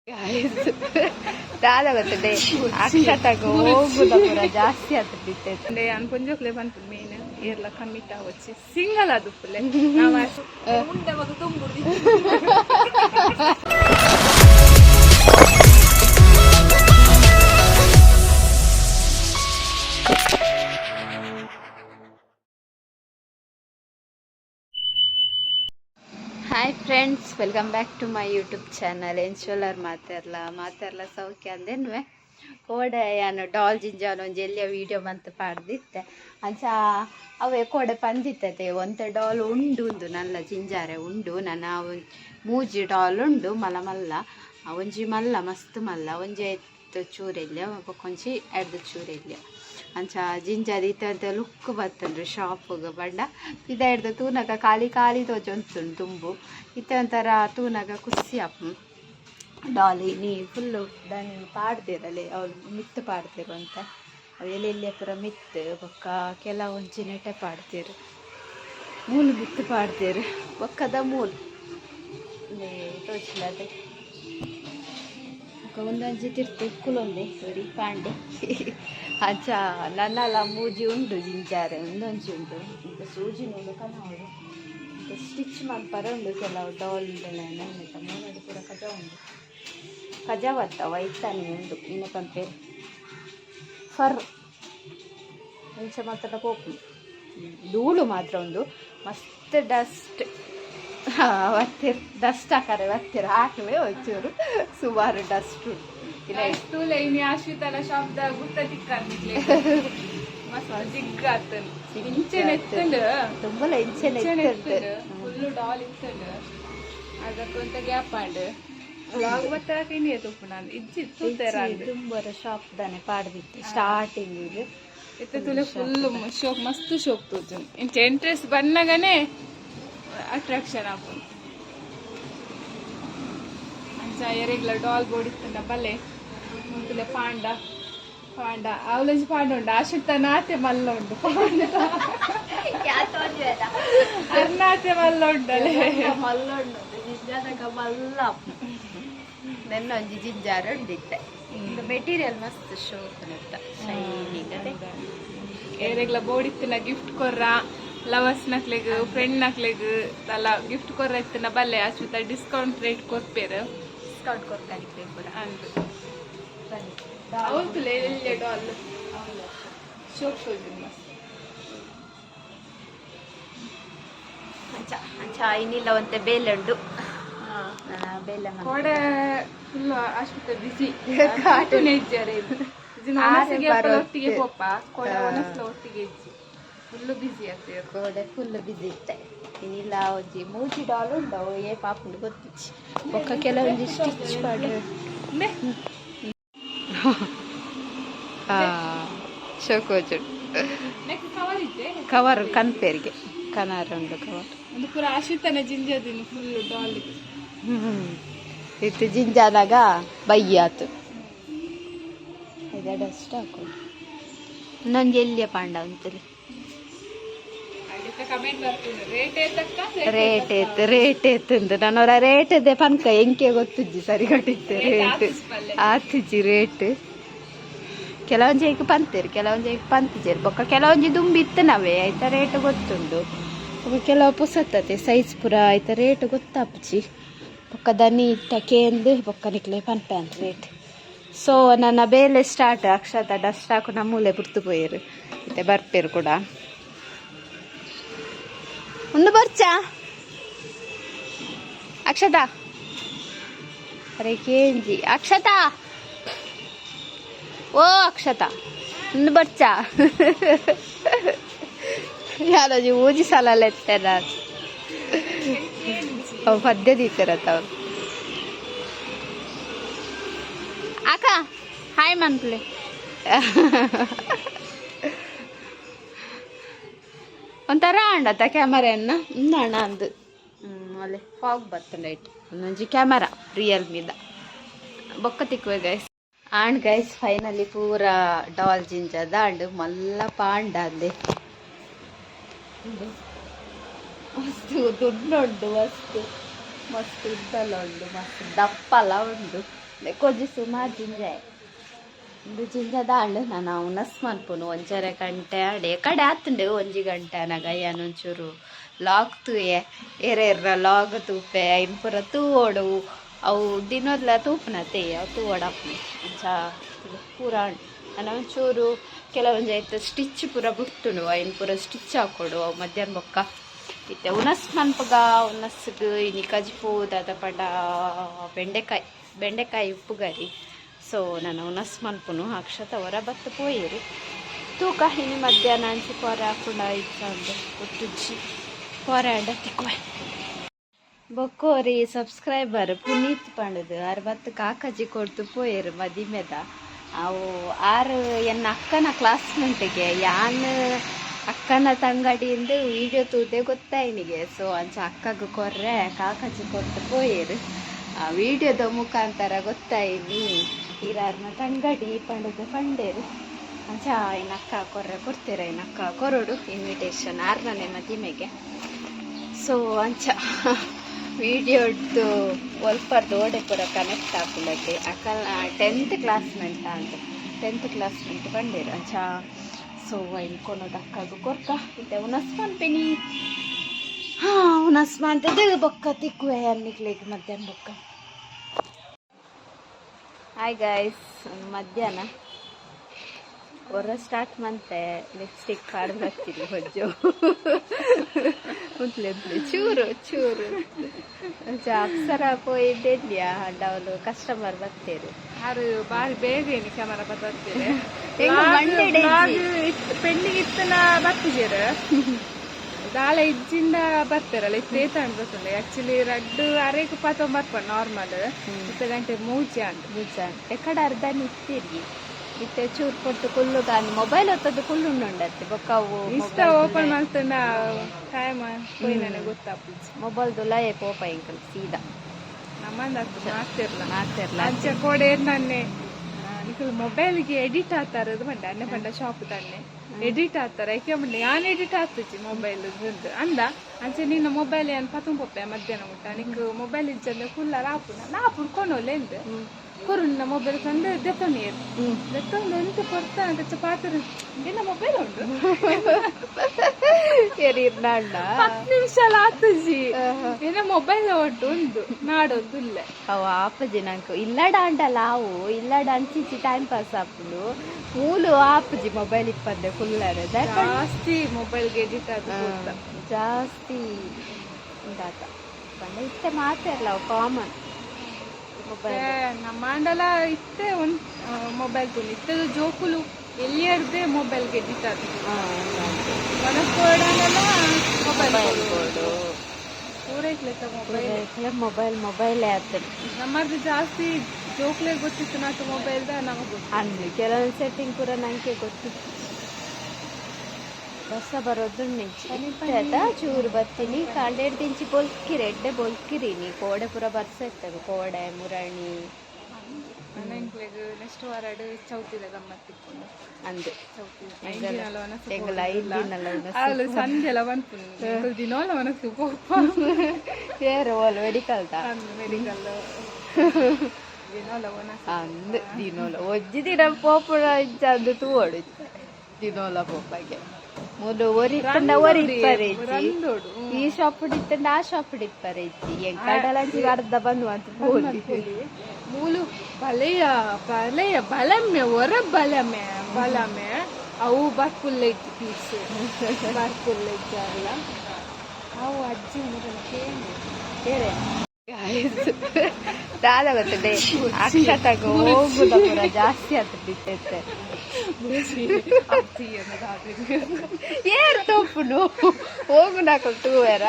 दादा बರ್ತडे अक्षताग ಹೋಗುದ ಪೂರ ಜಾಸ್ತಿ ಆಗ್ತಿತ್ತು ಅನ್ಕೊಂಜೋಕ್ಲೆ ಬಂತು ಮೇನ್ ಏರ್ಲ ಕಮ್ಮಿಟ್ ಆವಚ್ಚಿ ಸಿಂಗಲ್ ಅದು ಫುಲ್ ಮುಂದೆ ಮಗ ತುಂಬುಡಿ hi friends, welcome back to my YouTube channel. ಎನ್ಶೋಲರ್ ಮಾತಾರ್ಲ ಸೌಖ್ಯ ಅಂದೇನ್ವೆ ಕೋಡೆ ಯಾನು ಡಾಲ್ ಜಿಂಜಾನು ಒಂಜಿ ಎಲ್ಲಿಯ ವೀಡಿಯೋ ಮಂತ್ ಪಾಡ್ದಿತ್ತೆ ಅಂಚ ಅವೇ ಕೋಡೆ ಪಂದಿತ್ತತೆ ಒಂತೆ ಡಾಲ್ ಉಂಡು ಉಂದು ನಲ್ಲ ಜಿಂಜಾರೆ ಉಂಡು ನನ್ನ ಮೂಜಿ ಡಾಲ್ ಉಂಡು ಮಲ್ಲ ಮಲ್ಲ ಒಂಜಿ ಮಲ್ಲ ಮಸ್ತ್ ಮಲ್ಲ ಒಂಜಿ ಐತು ಚೂರೆಲ್ಯ ಬೊಕೊಂಜಿ ಎಡ್ದು ಚೂರೆಲ್ಯ ಅಂಚ ಜಿಂಜಾದ ಇತ್ತ ಲುಕ್ ಬರ್ತನ್ರಿ ಶಾಪ್ಗೆ ಬಂಡ ಇದ ಹಿಡ್ದು ತೂನಗ ಖಾಲಿ ಖಾಲಿ ತೋಜೊಂತುಂಡು ತುಂಬು ಇತ್ತ ಒಂಥರ ತೂನಗ ಖುಷಿ ಅಪ್ಪ ಡಾಲಿ ನೀ ಫುಲ್ಲು ದನಿ ಪಾಡ್ದಿರಲಿ ಅವ್ರು ಮಿತ್ತು ಪಾಡ್ತಿರು ಅಂತ ಅವು ಎಲ್ಲೆಲ್ಲಿ ಪೂರ ಮಿತ್ತು ಬೊಕ್ಕ ಕೆಲವೊಂಜಿ ನೆಟೆ ಪಾಡ್ತೀರು ಮೂಲು ಮಿತ್ತು ಪಾಡ್ತೀರು ಬೊಕ್ಕದ ಮೂಲು ತೋಚ್ಲದೆ ಒಂದೊಂಜಿ ತಿರ್ತು ಕುಲೊಂದೆ ಸರಿ ಪಾಂಡೆ ಅಂಚ ನನ್ನಲ್ಲ ಮೂಜಿ ಉಂಡು ಜಿಂಜಾರೆ ಒಂದೊಂಜಿ ಉಂಡು ಇಂಥ ಸೂಜಿ ನೋಡು ಕನಾವಡು ಇಂಥ ಸ್ಟಿಚ್ ಮಾಡ್ಪಾರ ಉಂಡು ಕೆಲವು ಡಾಲ್ ನನ್ನಟ ಮೂನಡು ಪೂರ ಕಜ ಉಂಡು ಕಜ ಬರ್ತಾವ ಇತ್ತಾನೆ ಉಂಡು ಇನ್ನ ಪಂಪೇರು ಫರ್ ಇಂಚ ಮಾತ್ರ ಕೋಪು ಧೂಳು ಮಾತ್ರ ಉಂಡು ಮಸ್ತ್ ಡಸ್ಟ್ ಒತ್ತಿರ್ ಡಸ್ಟ್ ಹಾಕಾರೆ ಒತ್ತಿರ ಹಾಕುವೆ ಒಂಚೂರು ಸುಮಾರು ಡಸ್ಟ್ ಉಂಟು ಲೈನಿ ಆಶ್ವಿತಲ ಶಬ್ದ ಗುತ್ತ ತಿಕ್ಕಂದಿಕ್ಲೆ ಮಸ್ತ್ ಜಿಗ್ಗಾತನ್ ಇಂಚೆನೆ ಎತ್ತಂಡು ತುಂಬಲ ಇಂಚೆನೆ ಎತ್ತಂಡು ಫುಲ್ಲು ಡಾಲ್ ಇತ್ತಂಡು ಅದಕ್ಕೊಂತ ಗ್ಯಾಪ್ ಆಂಡು ಲಾಗ್ ಬತ್ತ ಕೈನಿ ತುಪ್ಪು ನಾನು ಇಜ್ಜಿತ್ತು ತೆರ ತುಂಬರ ಶಾಪ್ ದಾನೆ ಪಾಡ್ದಿತ್ತು ಸ್ಟಾರ್ಟಿಂಗ್ ಇದು ಎತ್ತ ತುಲೆ ಫುಲ್ಲು ಶೋಕ್ ಮಸ್ತ್ ಶೋಕ್ ತೋಜು ಇಂಚ ಎಂಟ್ರೆಸ್ ಬನ್ನಗನೆ ಅಟ್ರಾಕ್ಷನ್ ಆಪುಂಡು ಅಂಚ ಎರೆಗ್ಲ ಡಾಲ್ ಬೋಡಿತ್ತಂಡ ಬಲೆ ಮುಂತುಲೆ ಪಾಂಡ ಅವಲಂಜಿ ಪಾಂಡ ಉಂಡು ಆಶಕ್ತ ನಾತೆ ಮಲ್ಲ ಉಂಡು ಅರ್ನಾತೆ ಮಲ್ಲ ಉಂಡಲೆ ಮಲ್ಲ ಉಂಡು ಜಿಂಜಾದಾಗ ಮಲ್ಲ ನೆನ್ನ ಒಂಜಿ ಜಿಂಜಾರ ಉಂಡಿತ್ತೆ ಮೆಟೀರಿಯಲ್ ಮಸ್ತ್ ಶೋಕ್ ಶೈನಿಂಗ್ ಅದೇ ಏರೆಗ್ಲ ಬೋಡಿತ್ತಿನ ಗಿಫ್ಟ್ ಕೊರ್ರ ಲವರ್ಸ್ ನಕ್ಲೆಗ್ ಫ್ರೆಂಡ್ ನಕ್ಲೆಗ್ ಅಲ್ಲ ಗಿಫ್ಟ್ ಕೊರ್ರ ಇತ್ತಿನ ಬಲ್ಲೆ ಅಶ್ವಿತ ಡಿಸ್ಕೌಂಟ್ ರೇಟ್ ಕೊರ್ಪೇರು ಡಿಸ್ಕೌಂಟ್ ಕೊಡ್ತಾನಿಕ್ಲೆ ಪೂರ ಅಂದು ಅವಲ್ತುಲೆ ಎಲ್ಯ ಡಾಲ್ ಶೋಕ್ ತೋಜು ಮಸ್ತ್ ಅಂಚ ಅಂಚ ಇನ್ನಿಲ್ಲ ಒಂತೆ ಬೇಲೆ ಉಂಡು ಬೇಲೆ ಕೋಡೆ ಫುಲ್ ಅಶ್ವಿತ ಬಿಸಿ ಕಾರ್ಟೂನ್ ಹೆಜ್ಜಾರೆ ಒಟ್ಟಿಗೆ ಪೋಪ ಕೋಡೆ ಒಣಸ್ಲ ಒಟ್ಟಿಗೆ ಹೆಜ್ಜಿ ಫುಲ್ಲು ಬಿಸಿ ಆಗ್ತದೆ ಕೋಡೆ ಫುಲ್ ಬಿಸಿ ಇತ್ತೆ ಇನ್ನಿಲ್ಲ ಒಂಜಿ ಮೂಜಿ ಡಾಲ್ ಉಂಡವು ಏ ಪಾಪುಂಡು ಗೊತ್ತಿಚ್ಚಿ ಒಕ್ಕ ಕೆಲವೊಂಜಿ ಸ್ಟಿಚ್ ಮಾಡ್ರೆ ಶೋಕೋಜು ಕವರ್ ಕನ್ಪೇರಿಗೆ ಕನಾರ ಉಂಡು ಕವರ್ ಒಂದು ಪೂರ ಆಶ್ವಿತನ ಜಿಂಜದಿನ ಫುಲ್ಲು ಡಾಲ್ ಇತ್ತು ಜಿಂಜಾದಾಗ ಬಯ್ಯಾತು ಇದು ಡಸ್ಟ್ ಹಾಕೊಂಡು ಇನ್ನೊಂದು ಎಲ್ಲಿಯ ಪಾಂಡ ಅಂತಲಿ ರೇಟ್ ಎತ್ತುಂಡು ನನ್ನವರ ರೇಟ್ ಇದೆ ಪನ್ಕ ಎಂಕೆ ಗೊತ್ತುಜ್ಜಿ ಸರಿ ಕಟ್ಟಿತ್ತು ರೇಟ್ ಆತಿಜ್ಜಿ ರೇಟ್ ಕೆಲವೊಂಜಿ ಈಗ ಪಂತೀರಿ ಕೆಲವೊಂಜಿ ಈಗ ಪಂತಿಜೇರಿ ಬೊಕ್ಕ ಕೆಲವೊಂಜಿ ದುಂಬಿ ಇತ್ತು ನಾವೇ ಆಯ್ತಾ ರೇಟ್ ಗೊತ್ತುಂಡು ಕೆಲವು ಪುಸತ್ತತೆ ಸೈಜ್ ಪುರ ಆಯ್ತಾ ರೇಟ್ ಗೊತ್ತಾಪುಜಿ ಬೊಕ್ಕ ದನಿ ಟಕೇಂದು ಬೊಕ್ಕ ನಿಕ್ಲೆ ಪನ್ಪೆ ಅಂತ ರೇಟ್ ಸೊ ನನ್ನ ಬೇಲೆ ಸ್ಟಾರ್ಟ್ ಅಕ್ಷತ ಡಸ್ಟ್ ಹಾಕು ನಮ್ಮೂಲೆ ಪುರ್ತು ಪೋಯರು ಮತ್ತೆ ಬರ್ಪೇರು ಕೂಡ ಒಂದು ಬರ್ಚಾ ಅಕ್ಷತಾ ಅರೆ ಕೇಂಜಿ ಅಕ್ಷತಾ ಓ ಅಕ್ಷತಾ ಒಂದು ಬರ್ಚಾ ಯಾರಜಿ ಊಜಿ ಸಲ ಎತ್ತಾರ ಅವು ಪದ್ಯ ದೀತಿರತ್ತ ಅವ್ರು ಅಕ್ಕ ಹಾಯ್ ಮನ್ಪ್ಲೆ ಒಂಥರ ಅಂಡತ್ತ ಕ್ಯಾಮರಾನ್ನ ಅಣ್ಣ ಅಂದು ಅಲ್ಲಿ ಫಾಗ್ ಬರ್ತಂಡ ಇಟ್ಟು ಒಂದೊಂಜಿ ಕ್ಯಾಮರಾ ರಿಯಲ್ಮಿದ ಬೊಕ್ಕ ತಿಕ್ಕುವೆ ಗೈಸ್ ಆಂಡ್ ಗೈಸ್ ಫೈನಲಿ ಪೂರ ಡಾಲ್ ಜಿಂಜದ ಅಂಡ್ ಮಲ್ಲ ಪಾಂಡ ಅಂದೆ ಮಸ್ತ್ ದುಡ್ಡುಂಡು ಮಸ್ತ್ ಮಸ್ತ್ ಉದ್ದಲ ಉಂಡು ಮಸ್ತ್ ದಪ್ಪಲ ಉಂಡು ಕೊಜ್ಜಿ ಸುಮಾರು ಜಿಂಜೆ ಇದು ಜಿಂಜದಾಳು ನಾನು ಉನಸ್ ಮನ್ಪುನು ಒಂಚರೆ ಗಂಟೆ ಆಡೆ ಕಡೆ ಆತುಂಡು 1 ಗಂಟೆ ನಗಯ್ಯನ ಒಂಚೂರು ಲಾಗ್ ತೂಯೆ ಎರೆರ್ರ ಲಾಗ್ ತೂಪೆ ಐನ್ ಪೂರ ತೂವೋಡು ಅವು ದಿನೋದ್ಲ ತೂಪುನತೆ ಅವು ತೂವೋಡಪ್ಪು ಅಂಚ ಪೂರ ನಾನು ಒಂಚೂರು ಕೆಲವೊಂದು ಆಯ್ತು ಸ್ಟಿಚ್ ಪೂರ ಬಿಟ್ಟುನು ಐನ್ ಪೂರ ಸ್ಟಿಚ್ ಹಾಕೊಡು ಅವು ಮಧ್ಯಾಹ್ನ ಬೊಕ್ಕ ಇತ್ತೆ ಉನಸ್ ಮನ್ಪಗ ಉನಸ್ಗೆ ಇನಿ ಕಜ್ಪೂದದ ಪಂಡ ಬೆಂಡೆಕಾಯಿ ಉಪ್ಪುಗರಿ ಸೊ ನಾನು ಉನಸ್ ಮನ್ಪುನು ಅಕ್ಷತ ಹೊರ ಬತ್ತು ಪೋಯಿರು ತೂಕ ಇನಿ ಮಧ್ಯಾಹ್ನ ಅಂಚಿ ಪೊರೆ ಹಾಕೊಂಡ ಇತ್ತು ಒಟ್ಟುಜ್ಜಿ ಪೊರೆ ಅಂಡ ತಿಕ್ಕುವೆ ಬೊಕ್ಕೋರಿ ಸಬ್ಸ್ಕ್ರೈಬರ್ ಪುನೀತ್ ಪಂಡದು 60 ಕಾಕಜಿ ಕೊಡ್ತು ಪೋಯಿರು ಮದಿಮೆದ ಅವು 6 ಎನ್ನ ಅಕ್ಕನ ಕ್ಲಾಸ್ಮೇಟ್ಗೆ ಯಾನ್ ಅಕ್ಕನ ತಂಗಡಿಯಿಂದ ವಿಡಿಯೋ ತೂದೆ ಗೊತ್ತಾಯಿನಿಗೆ ಸೊ ಅಂಚ ಅಕ್ಕಗೆ ಕೊರ್ರೆ ಕಾಕಜಿ ಕೊಟ್ಟು ಪೋಯಿರು ಆ ವಿಡಿಯೋದ ಮುಖಾಂತರ ಗೊತ್ತಾಯಿನಿ ಇರಾರ್ನ ತಂಗಡಿ ಪಂಡದ ಪಂಡೇರು ಅಂಚ ಇನ್ನು ಅಕ್ಕ ಕೊರ್ರೆ ಕೊಡ್ತೀರ ಇನ್ನು ಅಕ್ಕ ಕೊರಡು ಇನ್ವಿಟೇಷನ್ 6ನೇ ಮದಿಮೆಗೆ ಸೊ ಅಂಚ ವಿಡಿಯೋದ್ದು ಒಲ್ಪರ್ದು ಓಡೆ ಪೂರ ಕನೆಕ್ಟ್ ಹಾಕುಲಕ್ಕೆ ಅಕ್ಕ 10th ಕ್ಲಾಸ್ಮೆಂಟ್ ಅಂತ 10th ಕ್ಲಾಸ್ಮೆಂಟ್ ಬಂದಿರು ಅಂಚ ಸೊ ಇನ್ಕೊನೋದು ಅಕ್ಕಗೂ ಕೊರ್ಕ ಇತ್ತೆ ಉನಸ್ ಪನ್ಪಿನಿ ಉನಸ್ ಮಾಡ್ತದೆ ಬೊಕ್ಕ ತಿಕ್ಕುವೆ ಅನ್ನಿಕ್ಲಿಕ್ಕೆ ಮಧ್ಯಾಹ್ನ ಬೊಕ್ಕ ಹಾಯ್ ಗೈಸ್ ಮಧ್ಯಾಹ್ನ ಹೊರ ಸ್ಟಾರ್ಟ್ ಮಂತೆ ಲಿಪ್ಸ್ಟಿಕ್ ಕಾಡು ಬರ್ತೀರಿ ಹೊಜ್ಜು ಮುಂತ್ಲೆಂತ್ಲೆ ಚೂರು ಅಪ್ಸರ ಪೋಯಿದ್ದೆಲ್ಯಾ ಡವಲು ಕಸ್ಟಮರ್ ಬರ್ತೀರಿ ಯಾರು ಬಾರಿ ಬೇಗ ಏನು ಕ್ಯಾಮರಾ ಬರ್ತೀರಿ ಪೆಂಡಿಂಗ್ ಇತ್ತನ ಬರ್ತಿದ್ದೀರ ದಾಳ ಇಜ್ಜಿಂದ ಬರ್ತಾರಲ್ಲ ಇತ್ತು ಏತಾಂಡ್ ಬರ್ತದೆ ಆಕ್ಚುಲಿ 2:30 ಪಾತ ಬರ್ಪಣ್ಣ ನಾರ್ಮಲ್ 10 ಗಂಟೆ ಮೂಜೆ ಎಕಡೆ ಅರ್ಧ ನಿಂತಿರಿ ಇತ್ತೆ ಚೂರು ಕೊಟ್ಟು ಕುಲ್ಲು ಗಾನಿ ಮೊಬೈಲ್ ಹೊತ್ತದ್ದು ಕುಲ್ಲು ಉಂಡತ್ತೆ ಬೊಕ್ಕವು ಇಷ್ಟ ಓಪನ್ ಮಾಡ್ತಾನ ಟೈಮ್ ಹೋಯ್ ನನಗೆ ಗೊತ್ತಾಗ್ತದೆ ಮೊಬೈಲ್ದು ಲಯ ಪೋಪ ಇಂಕಲ್ ಸೀದಾ ನಮ್ಮಂದ ಮಾಡ್ತಿರ್ಲ ಅಂಚೆ ಕೋಡೆ ನನ್ನೆ ನಿಖಲ್ ಮೊಬೈಲ್ಗೆ ಎಡಿಟ್ ಆಗ್ತಾರದು ಬಂಡ ಅನ್ನೆ ಬಂಡ ಶಾಪ್ ತನ್ನೆ ಎಡಿಟ್ ಆಗ್ತಾರ ಯಾಕೆ ಬಂಡೆ ಯಾನ್ ಎಡಿಟ್ ಆಗ್ತಿಚ್ಚಿ ಮೊಬೈಲ್ ಅಂದ ಅಂಚೆ ನಿನ್ನ ಮೊಬೈಲ್ ಏನು ಪತುಂಪೊಪ್ಪೆ ಮಧ್ಯಾಹ್ನ ಊಟ ನಿಕ್ ಮೊಬೈಲ್ ಇಜ್ಜಂದ್ರೆ ಫುಲ್ಲ ರಾಪುನ ಕೊನೋಲೆಂದ್ ಕೊರುನ್ನ ಮೊಬೈಲ್ ಕಂಡು ದೆತ್ತೊಂದು ಎಂತ ಕೊಡ್ತಾ ಅಂತ ಪಾತ್ರ ನಿನ್ನ ಮೊಬೈಲ್ ಉಂಟು 10 ನಿಮಿಷ ಆತಜಿ ಏನ ಮೊಬೈಲ್ ಒಟ್ಟು ಉಂಟು ನಾಡೊಂದು ಇಲ್ಲ ಅವ ಆಪಜಿ ನಂಕು ಇಲ್ಲಡ ಅಂಡಲ್ಲ ಅವು ಇಲ್ಲಡ ಅಂಚಿಚ್ಚಿ ಟೈಮ್ ಪಾಸ್ ಆಪುಂಡು ಮೂಲು ಆಪಜಿ ಮೊಬೈಲ್ ಇಪ್ಪಂದೆ ಫುಲ್ಲರ್ ಜಾಸ್ತಿ ಮೊಬೈಲ್ಗೆ ಎಡಿಟ್ ಆದ ಜಾಸ್ತಿ ಇದಾತ ಬಂದ ಇತ್ತೆ ಮಾತಾಡಲ್ಲ ಅವು ಕಾಮನ್ ನಮ್ಮ ಮಂಡಲ ಇತ್ತೆ ಒಂದು ಮೊಬೈಲ್ ತುಳಿ ಇತ್ತದ ಜೋಕುಲು ಎಲ್ಲಿಯರ್ದೆ ಮೊಬೈಲ್ಗೆ ಎಡಿಟ್ ಆಗ್ತದೆ ಮನಸ್ಕೋಡನೆಲ್ಲ ಮೊಬೈಲ್ ಪೂರೈಕ್ಲೆಕ್ಕ ಮೊಬೈಲೇ ಆಗ್ತದೆ ನಮ್ಮದು ಜಾಸ್ತಿ ಜೋಕ್ಲೆ ಗೊತ್ತಿತ್ತು ನಾಲ್ಕು ಮೊಬೈಲ್ದ ನಮಗೆ ಗೊತ್ತು ಅಂದ್ರೆ ಕೆಲವೊಂದು ಸೆಟ್ಟಿಂಗ್ ಪೂರ ನಂಗೆ ಗೊತ್ತಿತ್ತು ಬಸ್ಸ ಬರೋದು ನಿಂಚ ಚೂರು ಬರ್ತೀನಿ ಕಾಲ್ಡೆಡ್ ದಿಂಚಿ ಬೊಲ್ಕಿರಿ ಎಡ್ಡೆ ಬೊಲ್ಕಿರಿ ನೀ ಕೋಡೆ ಪೂರ ಬರ್ಸ ಇರ್ತದೆ ಕೋಡೆ ಮುರಣಿ ನೆಕ್ಸ್ಟ್ ವಾರ ಚೌತಿದ ಗಮ್ಮತ್ತಿಕ್ಕೊಂಡು ಅಂದೆ ಸಂಜೆಲ್ಲ ಬಂತು ದಿನೋಲ ಮನಸ್ಸು ಬೇರೆ ಓಲ್ ಮೆಡಿಕಲ್ ಮೆಡಿಕಲ್ ದಿನೋಲ ಅಂದು ದಿನೋಲ ಒಜ್ಜಿ ದಿನ ಪೋಪುಳ ಇಜ್ಜಂದು ತೂವಡು ದಿನೋಲ ಪೋಪಗೆ ಮೂಲು ಒರಿಪ್ಪರೆ ಈ ಶಾಪ್ ಹಿಡಿತಂಡ ಆ ಶಾಪ್ ಹಿಡಿಪ್ಪರೆ ಹೆಂಗ್ ಕಡಲಂಚಿ ಅರ್ಧ ಬಂದು ಅಂತ ಮೂಲು ಬಲೆಯ ಬಲಮೆ ಹೊರ ಬಲಮೆ ಅವು ಬರ್ಪುಲ್ಲ ಇತ್ತು ಪೀಸ್ ಬರ್ಪುಲ್ಲ ಇದ್ದಾರಲ್ಲ ಅವು ಅಜ್ಜಿ ಕೇಳಿ ದಾದ ಗೊತ್ತದೆ ಅಕ್ಷತಾಗ ಹೋಗುದ ಪೂರ ಜಾಸ್ತಿ ಆಗ್ತಿತ್ತೆ ಏರ್ ತಪ್ಪುನು ಹೋಗು ನಾಕಲ್ ತೂವರ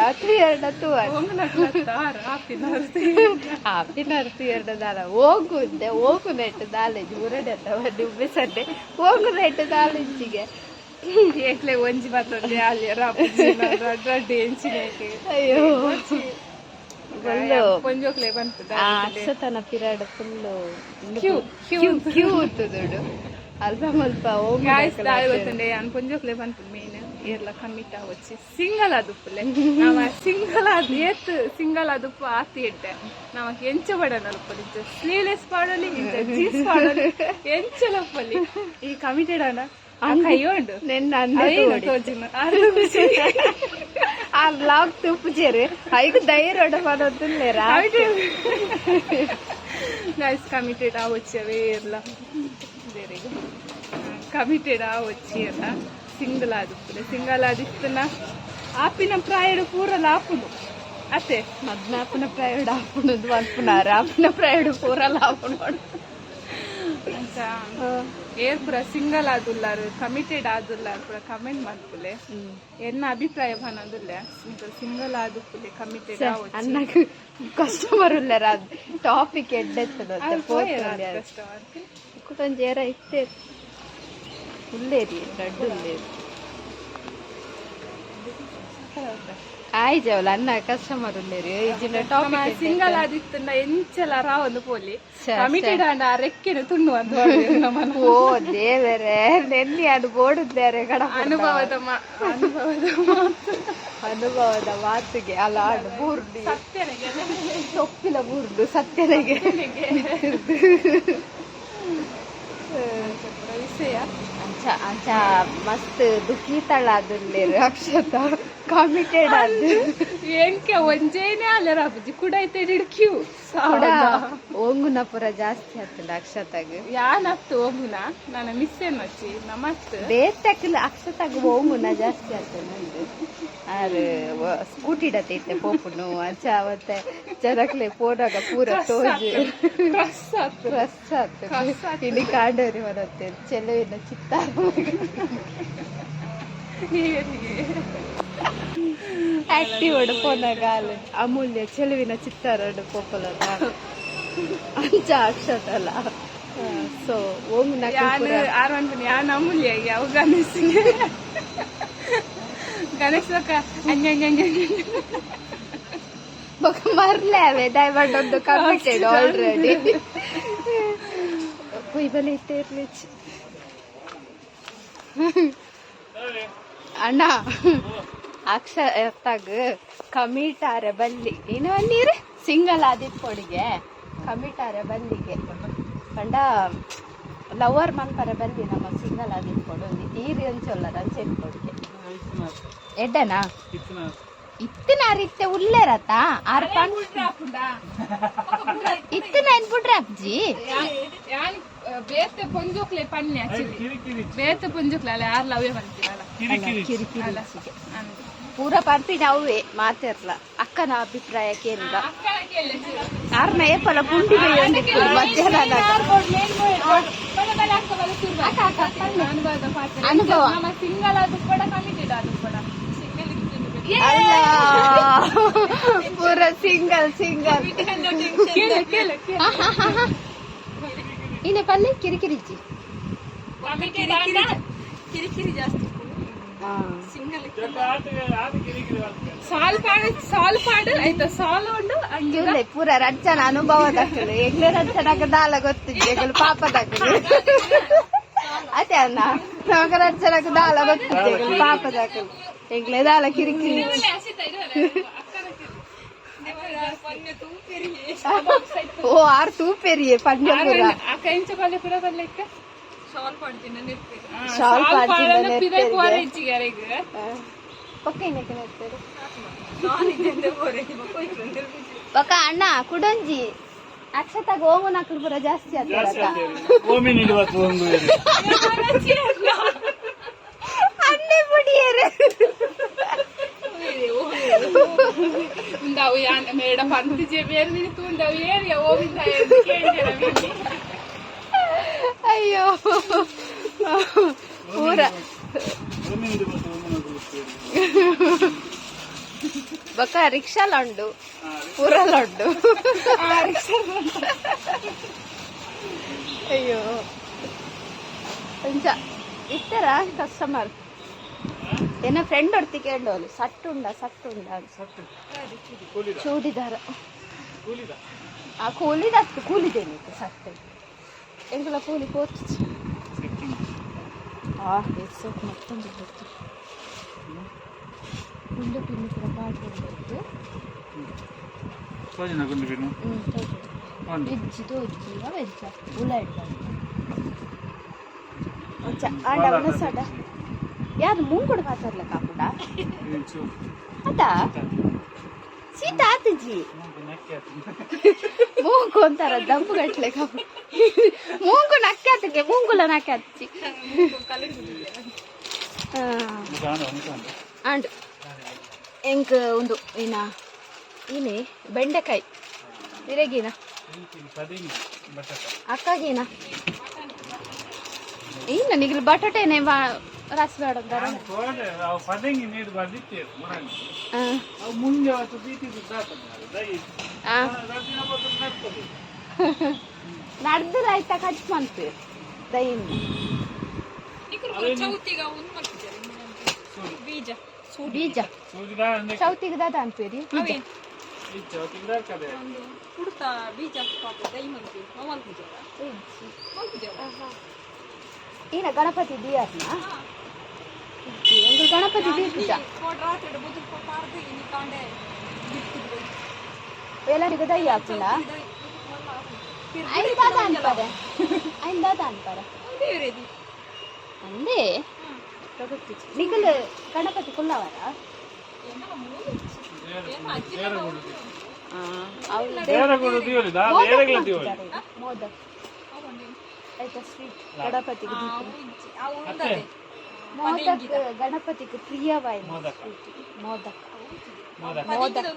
ಹಾಪಿ ನರ್ತು ಎರಡು ದಾಲ ಹೋಗುಂದೆ ಹೋಗು ನೆಟ್ಟು ದಾಲೇಜ್ ಉರಡೆ ಅಥವಾ ಡುಬ್ಬಿಸಂಡೆ ಹೋಗು ನೆಟ್ಟು ದಾಲೇಜಿಗೆ ಏಕ್ಲೆ ಒಂಜಿ ಬರ್ತದೆ ಅಲ್ಲಿ ರಡ್ಡೆ ಎಂಚಿನ ಅಯ್ಯೋ ಕೊಂಜೋಕ್ಲೆ ಬಂತು ಅಕ್ಷತನ ಪಿರಿಯಡ್ ಫುಲ್ಲು ಕ್ಯೂ ದುಡ್ಡು ಅಲ್ಪ ಸ್ವಲ್ಪ ಗೊತ್ತಂಡೆ ಕೊಂಜೋಕ್ಲೆ ಬಂತು ಮೇನ್ ಏರ್ಲ ಕಮಿಟ್ ಆವಚ್ಚಿ ಸಿಂಗಲ್ ಅದುಪ್ಪಲೆ ನಾವ ಸಿಂಗಲ್ ಆದ್ ಏತ್ ಸಿಂಗಲ್ ಅದುಪ್ಪ ಆತಿ ಇಟ್ಟೆ ನಮಕ್ ಎಂಚ ಬಡನಲ್ಪಲಿ ಸ್ಲೀವ್ಲೆಸ್ ಪಾಡಲಿ ಜೀನ್ಸ್ ಪಾಡಲಿ ಎಂಚಲಪ್ಪಲಿ ಈ ಕಮಿಟೆಡ್ ಅಣ್ಣ ಕೈಯೋಂಡು ಆ ಬ್ಲಾಗ್ ತುಪ್ಪುಜೇರು ಐದು ಧೈರ್ಯ ಮಾಡೋದಿಲ್ಲೇರಾ ಕಮಿಟೆಡ್ ಆವಚ್ಚವೇ ಇರ್ಲ ಕಮಿಟೆಡ್ ಆವಚ್ಚಿ ಅಲ್ಲ ಸಿಂಗಲ್ ಆದಿಪ್ಪಲೆ ಸಿಂಗಲ್ ಆದಿತ್ತನ ಆಪಿನ ಪ್ರಾಯಡು ಪೂರಲ ಆಪುನು ಅತ್ತೆ ಮದ್ನಾಪನ ಪ್ರಾಯಡ್ ಆಪುಣದು ಅನ್ಪುನಾರ ಆಪಿನ ಪ್ರಾಯಡು ಪೂರಲ ಆಪುನು ಅಂತ ಏರ್ ಪೂರ ಸಿಂಗಲ್ ಆದುಲ್ಲಾರು ಕಮಿಟೆಡ್ ಆದುಲ್ಲಾರು ಪೂರ ಕಮೆಂಟ್ ಮಾಡ್ಪುಲೆ ಎನ್ನ ಅಭಿಪ್ರಾಯ ಬನ್ನದುಲ್ಲ ಸಿಂಗಲ್ ಆದುಪ್ಪುಲೆ ಕಮಿಟೆಡ್ ಅನ್ನಕ್ಕೆ ಕಸ್ಟಮರ್ ಉಳ್ಳರ ಟಾಪಿಕ್ ಎಡ್ಡೆತ್ತದ ಕಸ್ಟಮರ್ ಕುಟೊಂಜೇರ ಇತ್ತೆ ಉಳ್ಳೇರಿ ದೊಡ್ಡ ಉಳ್ಳೇರಿ ಆಯ್ ಜವಲ ಅನ್ನ ಕಸ್ಟಮರ್ ಉಳ್ಳೇರಿ ಇಜಿನ ಟಾಪಿಕ್ ಸಿಂಗಲ್ ಆದಿತ್ತು ಎಂಚಲ ರಾವೊಂದು ಪೋಲಿ ಕಮಿಟೆಡ್ ಆಂಡ ರೆಕ್ಕೆನ ತುಣ್ಣುವಂತ ಓ ದೇವರೇ ನೆನ್ನೆ ಅದು ಬೋಡುದ್ದಾರೆ ಕಡ ಅನುಭವದ ಮಾತಿಗೆ ಅಲ್ಲ ಅದು ಬೂರ್ಡಿ ಸೊಪ್ಪಿನ ಬೂರ್ಡು ಸತ್ಯನೆಗೆ ವಿಷಯ ಅಂಚ ಮಸ್ತ್ ದುಃಖಿತಳ ಅದುಲ್ಲೇರು ಅಕ್ಷತ ಕಮಿಟೆಡ್ ಅದು ಎಂಕೆ ಒಂಜೇನೆ ಅಲ್ಲರ ಅಪ್ಪಜಿ ಕುಡೈತೆ ಹಿಡ್ಕ್ಯೂ ಓಂಗುನ ಪುರ ಜಾಸ್ತಿ ಆತಲ್ಲ ಅಕ್ಷತಾಗ ಯಾನತ್ತು ಓಂಗುನ ನಾನು ಮಿಸ್ ಏನ್ ಮಚ್ಚಿ ನಮಸ್ತ್ ಬೇತಕ್ಲ ಅಕ್ಷತಾಗ ಓಂಗುನ ಜಾಸ್ತಿ ಆತ ನಂದು ಆರು ಸ್ಕೂಟಿ ಡತೈತೆ ಪೋಪುನು ಅಂಚ ಮತ್ತೆ ಜನಕ್ಲೆ ಪೋನಾಗ ಪೂರ ತೋಜು ರಸ್ ಆತು ಇಲ್ಲಿ ಕಾಡೋರಿ ಬರುತ್ತೆ ಚೆಲುವಿನ ಚಿತ್ತಾರ ಆಕ್ಟಿವ್ ಒಡು ಪೋನಾಗ ಅಮೂಲ್ಯ ಚೆಲುವಿನ ಚಿತ್ತಾರ ಪೋಪಲದ ಅಂಚ ಅಕ್ಷತಲ್ಲ ಸೊ ಓಂಗುನ ಆರ್ವನ್ಪುನಿ ಯಾನ್ ಅಮೂಲ್ಯ ಯಾವ ಗಣೇಶಿಗೆ ಗಣೇಶ್ ಮರ್ಲೆ ಅವೇ ದಯಮಾಡೊಂದು ಕಮಿಟೆಡ್ ಆಲ್ರೆಡಿ ಕುಯ್ಬಲಿ ಇಟ್ಟೇರ್ಲಿ ಅಣ್ಣ ಅಕ್ಷ ಎತ್ತಾಗ ಕಮಿಟಾರೆ ಬಲ್ಲಿ ನೀನು ನೀರು ಸಿಂಗಲ್ ಆದಿಪ್ಪೊಡಿಗೆ ಕಮಿಟಾರೆ ಬಲ್ಲಿಗೆ ಕಂಡ ಲವರ್ ಮನ್ಪರೆ ಬಲ್ಲಿ ನಮ್ಮ ಸಿಂಗಲ್ ಆದಿಪ್ಪೊಡು ತೀರಿ ಅಂಚೊಲ್ಲ ರಂಚೆನ್ಪೊಡಿಗೆ ಎಡ್ಡನಾ ಇತ್ತಿನಾರು ಇತ್ತೆ ಉಲ್ಲೇರತ ಇತ್ತಿನ ಎನ್ಬಿಟ್ರೆ ಅಪ್ಜಿ ಬೇತೆ ಪೊಂಜೋಕ್ಲೆ ಪನ್ನೆ ಬೇತೆ ಪೊಂಜೋಕ್ಲೆ ಅಲ್ಲ ಯಾರು ಲವ್ಯ ಬಂತೀರಲ್ಲ ಕಿರಿಕಿರಿ ಪೂರ ಪರ್ಪಿನ ಅವೇ ಮಾತಿರ್ಲ ಅಕ್ಕನ ಅಭಿಪ್ರಾಯಕ್ಕೇನಿಲ್ಲ ಯಾರನ್ನ ಏಪಲ ಪುಂಡಿ ಅನುಭವ ಸಿಂಗಲ್ ಅದು ಕೂಡ ಕಮಿಟೆಡ್ ಅದು ಕೂಡ ಅಲ್ಲ ಪೂರ ಸಿಂಗಲ್ ಇನ್ನ ಪಲ್ಲೆ ಕಿರಿಕಿರಿಜಿ ಕಿರಿಕಿರಿ ಜಾಸ್ತಿ ಸಾಲ್ ಪಾಡು ಆಯ್ತಾ ಸಾಲು ಉಂಡು ಹಂಗಿಲ್ಲ ಪೂರ ರಚನ ಅನುಭವದಾಕಲು ಎಗ್ಲೆ ರಚನಾಗ ದಾಲ ಗೊತ್ತಿದ್ದೆ ಪಾಪ ದಾಕಲು ಅದೇ ಅನ್ನ ನಮಗ ರಚನಾಗ ದಾಲ ಗೊತ್ತಿದ್ದೆ ಪಾಪ ದಾಕಲು ಎಗ್ಲೆ ದಾಲ ಕಿರಿಕಿರಿ ಓ ಆರು ತೂಪೇರಿಯೇ ಪಂಜ ಪೂರ ಅಕ್ಕ ಪಲ್ಲೆ ಪೂರ ಪಲ್ಲೆ ಶಾಲ್ ಪಕ್ಕ ಅಣ್ಣ ಕುಡಂಜಿ ಅಕ್ಷತಾಗ ಓಮು ನಾಲ್ಕು ಪೂರ ಜಾಸ್ತಿ ಆಗ್ತದ ಅನ್ನೆ ಪುಡಿಯರು ഉണ്ടാവും ഞാൻ മേട പന്ത് പേരിനിട്ട് ഉണ്ടാവും ഏറിയ ഓവിന്തായി ಅಯ್ಯೋ ಪೂರ ಬಕ ರಿಕ್ಷಾಲುಂಡು ಪೂರಲುಂಡು ಅಯ್ಯೋ ಅಂಚ ಇತ್ತರ ಕಸ್ಟಮರ್ ಏನ ಫ್ರೆಂಡ್ ಒಡ್ತಿ ಕೇಳೋಲು ಸಟ್ಟುಂಡ ಚೂಡಿದಾರ ಆ ಕೂಲಿದತ್ತು ಕೂಲಿದೇನಿತ್ತು ಸಟ್ಟೆ ಎಂಗಳ ಕೂಲಿ ಕೋಚ್ ಮತ್ತೊಂದು ಗುಂಡು ಪಿನ್ನು ಕೂಡ ಪಾಡ್ಕೊಂಡು ಸೋಜಿನ ಗುಂಡು ಪಿನ್ನು ವೆಜ್ ದೋಜ್ಜಿಗ ವೆಜ್ ಉಳ್ಳಾಗಡ್ಡೆ ಆಂಡ ಸಡ ಯಾರು ಮುಂಗುಡು ಮಾತಾಡ್ಲ ಕಾಪುಡ ಅದಾ ಸೀತಾ ಆತಜಿ ಮೂಗು ಅಂತಾರ ದಬ್ಬು ಗಟ್ಲೆ ಕಾಪು ಮೂಗು ನಕ್ಕೆ ಆತಗೆ ಮೂಗುಲ ನಕ್ಕೆ ಆತಜಿ ಆಂಡು ಎಂಕ್ ಒಂದು ಏನ ಏನೇ ಬೆಂಡೆಕಾಯಿ ಇರೆಗೀನ ಅಕ್ಕಗೀನ ಇಲ್ಲ ನಿಗಲು ಬಟಾಟೆನೆ ರಾಸಿ ಬೇಡ ನಡ್ದ್ರ ಆಯ್ತಾ ಕಟ್ ಮಾಡ್ತೀವಿ ದೈನಿ ಬೀಜ ಚೌತಿಗೆ ದಾದ ಅಂತೀರಿ ಈನ ಗಣಪತಿ ದಿಯಾರ್ನ ಗಣಪತಿ ದೀಪಿಜ ಎಲ್ಲರಿಗೂ ದೈ ಹಾಕುಲ್ಲ ಐದಾದ ಅಂತಾರೆ ಐದಾದ ಅಂತಾರೆ ಅಂದೇ ನಿಗಲ್ ಗಣಪತಿ ಕುಲ್ಲವರ ಮೋದಕ್ ಆಯ್ತಾ ಸ್ವೀಟ್ ಗಣಪತಿಗೆ ಮೋದಕ್ ಗಣಪತಿಗೆ ಪ್ರಿಯವಾದ ಮೋದಕ್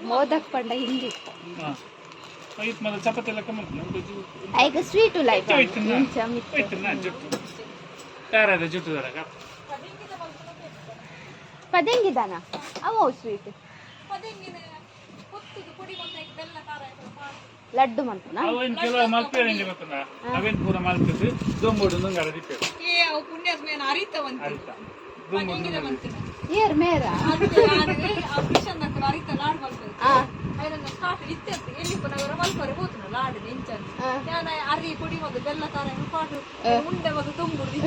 ಮೋದಕ್ ಪಂಡ ಹಿಂದಿ ಈಗ ಸ್ವೀಟ್ ಪದಂಗಿದಾನ ಅವು ಸ್ವೀಟ್ ಲಡ್ಡು ಮಂತನ ಏರ್ ಮೇರ ಅರಿ ಪುಡಿ ಮದ್ದು ಬೆಲ್ಲ ತರ ಪಾಟು ಉಂಡೆ ಮದ್ದು ತುಂಬುಡಿ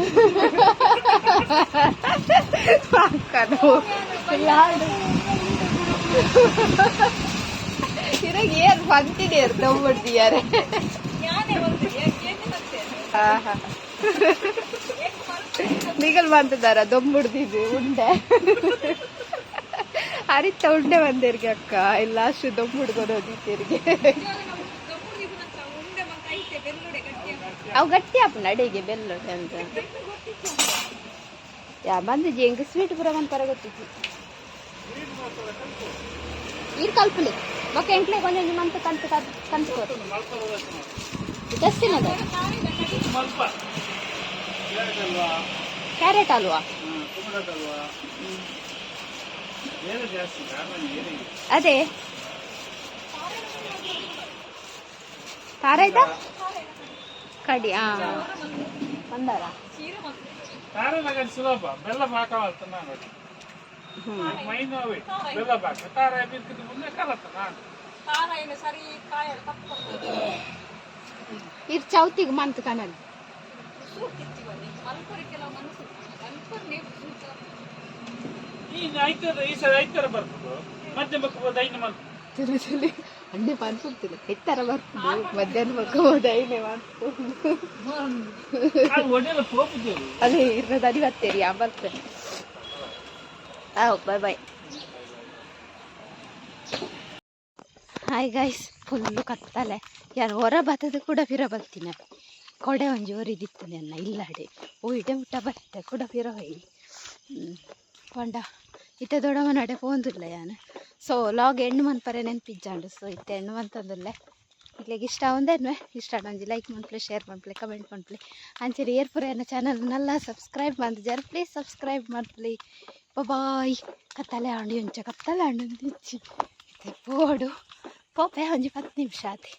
ಇರಾಗ ಏನ್ ಬಂತಿದ್ದೀರ ತೊಂಬಿಡ್ತೀಯಾರೆ ನಿಗಲ್ ಬಂತದಾರ ದೊಂಬಿಡ್ದಿದ್ದು ಉಂಡೆ ಅರಿತ ಉಂಡೆ ಬಂದಿರ್ಗೆ ಅಕ್ಕ ಇಲ್ಲ ಅಷ್ಟು ದೊಂಬಿಡ್ಕೊಡೋದಿತ್ತಿರ್ಗೆ ಅವು ಗಟ್ಟಿ ಆಪ ನಡಿಗೆ ಬೆಲ್ಲೊಡೆ ಅಂತ ಯಾ ಬಂದಿಜ್ಜಿ ಹೆಂಗ ಸ್ವೀಟ್ ಪುರ ಒಂಥರ ಗೊತ್ತಿಜ್ಜಿ ಈರ್ ಕಲ್ಪಲಿ ಬೊಕ್ಕ ಎಂಟ್ಲೆ ಕೊಂಚ ಮಂತ್ ಕಂತು ಕಂತು ದಸ್ತಿನದ ಕ್ಯಾರೆಟ್ ಅಲ್ವಾ ಅದೇ ತಾರೈತ ಕಡಿ ಮಂದಾರ ಸುಲಭ ಬೆಲ್ಲ ಪಾಕವಲ್ತ ಇರ್ ಚೌತಿಗೆ ಮಂತ್ ಕನಲ್ ಐತರ ಬರ್ತದೆ ಮಧ್ಯ ಬಕ್ಕೋದು ಐದು ಮಂತ್ ಅಣ್ಣೆ ಮಾಡ್ಕೊಡ್ತಿಲ್ಲ ಎತ್ತರ ಬರ್ತದೆ ಮಧ್ಯಾಹ್ನ ಬಕ್ಕೋದು ಐನೇ ಮಾಡ್ಕೊಂಡು ಅದೇ ಇರೋದು ಅರಿವತ್ತೇರಿ ಬರ್ತೇನೆ ಬಾಯ್ ಬಾಯ್ ಹಾಯ್ ಗೈಸ್ ಫುಲ್ಲು ಕತ್ತಲೆ ಯಾರು ಹೊರ ಬತ್ತದ ಕೂಡ ಫಿರ ಬರ್ತೀನಿ ಕೊಡೆ ಒಂಜಿ ಒರಿದಿತ್ತು ನನ್ನ ಇಲ್ಲಾಡಿ ಇಡೆ ಮುಟ್ಟ ಬತ್ತೆ ಕೂಡ ಫಿರ ಹೋಯ್ ಪಂಡ ಇತ್ತೆ ದೊಡ್ಡವ ನಡೆ ಪೋಂದಿಲ್ಲ ಯಾನು ಸೊ ಲಾಗ್ ಹೆಣ್ಣು ಮನ್ಪರೆ ನೆನ್ಪಿಜ್ಜಾಂಡು ಸೊ ಇತ್ತೆ ಹೆಣ್ಣು ಮಂತಂದಿಲ್ಲ ಇಲ್ಲಿಗೆ ಇಷ್ಟ ಒಂದೇನ್ವೆ ಇಷ್ಟ ಒಂಜಿ ಲೈಕ್ ಮಾಡ್ಪ್ಲೆ ಶೇರ್ ಮಾಡ್ಪ್ಲೆ ಕಮೆಂಟ್ ಮಾಡ್ಪ್ಲೆ ಅಂಚೆರಿ ಏರ್ಪುರ ನನ್ನ ಚಾನಲ್ನೆಲ್ಲ ಸಬ್ಸ್ಕ್ರೈಬ್ ಮಾಡ್ದು ಜರ ಪ್ಲೀಸ್ ಸಬ್ಸ್ಕ್ರೈಬ್ ಮಾಡ್ಪ್ಲಿ ಬಾಯ್ ಕತ್ತಲೆ ಆಂಡಿ ಒಂಚ ಕತ್ತಲೆ ಆಂಡು ಇಚ್ಚಿ ಪೋಡು ಪೋಪೆ ಒಂಜಿ 10 ನಿಮಿಷ ಆತಿ